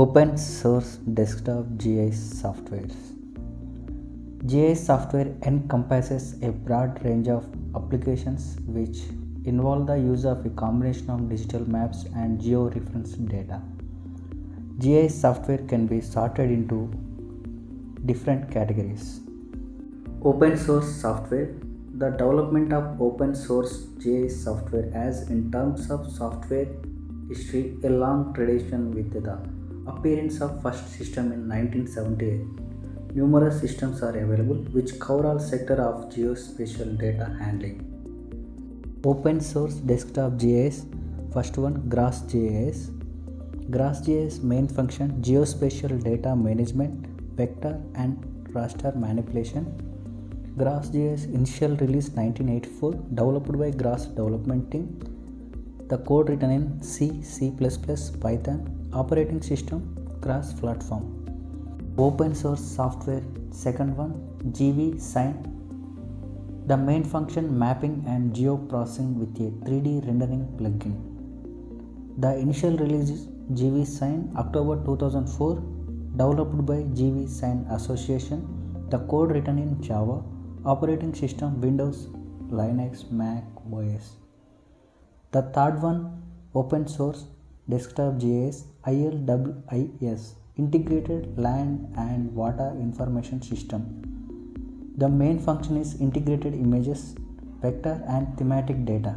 Open source desktop GIS software. GIS software encompasses a broad range of applications which involve the use of a combination of digital maps and geo-referenced data. GIS software can be sorted into different categories. Open source software. The development of open source GIS software has, in terms of software history, a long tradition with the appearance of first system in 1978. Numerous systems are available which cover all sectors of geospatial data handling. Open source desktop GIS. First one, GraphGIS. GraphGIS main function geospatial data management, vector and raster manipulation. GraphGIS initial release 1984, developed by Graphs development team. The code written in C, C++, Python. Operating system Graphs platform. Open source software. Second one, GVSign. The main function mapping and geo-processing with a 3D rendering plugin. The initial release is GVSign, October 2004, developed by GVSign Association. The code written in Java. Operating system Windows, Linux, Mac OS. The third one, open source desktop GIS, ILWIS, Integrated Land and Water Information System. The main function is integrated images, vector and thematic data.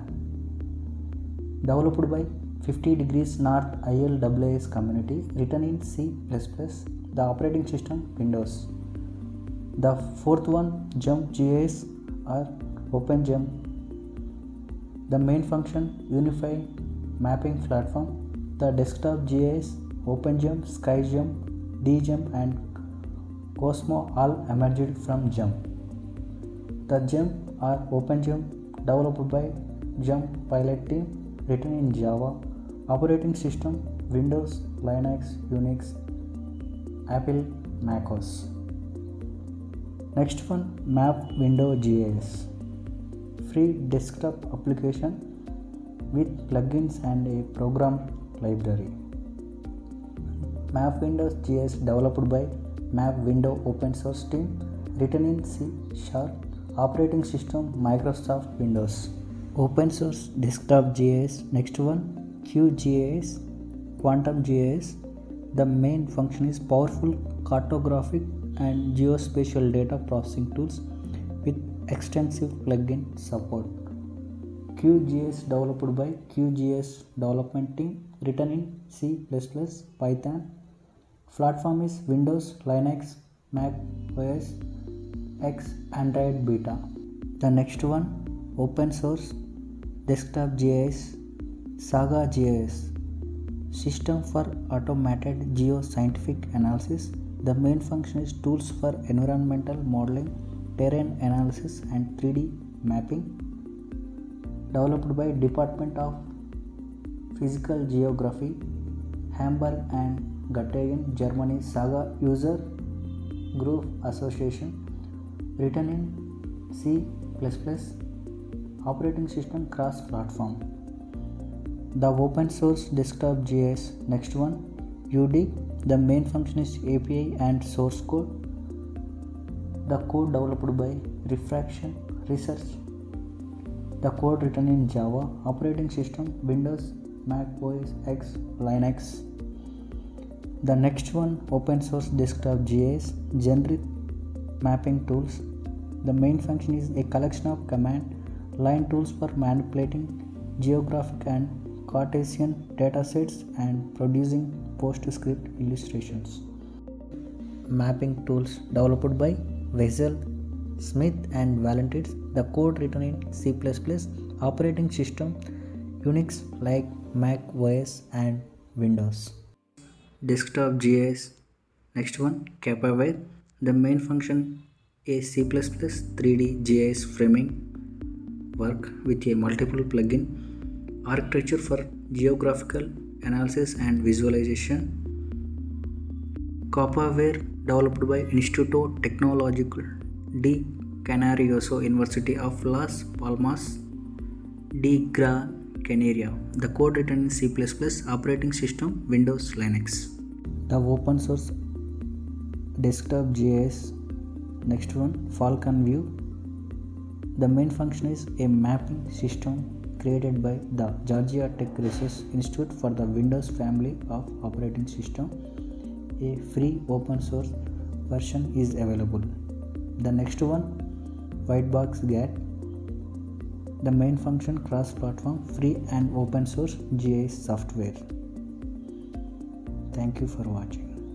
Developed by 50 Degrees North ILWIS community, written in C++. The operating system Windows. The fourth one, Jump GIS or OpenJump. The main function unified mapping platform. The desktop GIS, OpenJump, SkyJump, DJump and Cosmo all emerged from Jump. The Jump or OpenJump, developed by Jump pilot team, written in Java. Operating system Windows, Linux, Unix, Apple, macOS. Next one, Map Window GIS. Free desktop application with plugins and a program library. Map Windows GIS, developed by Map Window open source team, written in C#. Operating system Microsoft Windows. Open source desktop GIS. Next one, QGIS, Quantum GIS. The main function is powerful cartographic and geospatial data processing tools with extensive plugin support. QGIS, developed by QGIS development team, written in C++, Python. Platform is Windows, Linux, Mac OS X, Android Beta. The next one, open source desktop GIS, Saga GIS, system for automated geoscientific analysis. The main function is tools for environmental modeling, terrain analysis and 3D mapping. Developed by Department of Physical Geography, Hamburg and Göttingen, Germany. Saga User Group Association, written in C++. Operating system cross-platform. The open source desktop GIS. Next one, UD. The main function is API and source code. The code developed by Refraction Research. The code written in Java. Operating system Windows, Mac OS X, Linux. The next one, open source desktop GIS, generic mapping tools. The main function is a collection of command line tools for manipulating geographic and Cartesian datasets and producing PostScript illustrations. Mapping tools, developed by Wessel, Smith and Valentides. The code written in C++. Operating system Unix like Mac OS and Windows. Desktop GIS. Next one, Capaware. The main function a C++ 3D GIS framing work with a multiple plugin architecture for geographical analysis and visualization. Capaware, developed by Instituto Tecnológico de Canariaso, University of Las Palmas de Gran Canaria. The code written in C++. Operating system Windows, Linux. The open source desktop GIS. Next one, Falcon View. The main function is a mapping system created by the Georgia Tech Research Institute for the Windows family of operating system. A free open source version is available. The next one, Whitebox GAT. The main function cross-platform free and open source GIS software. Thank you for watching.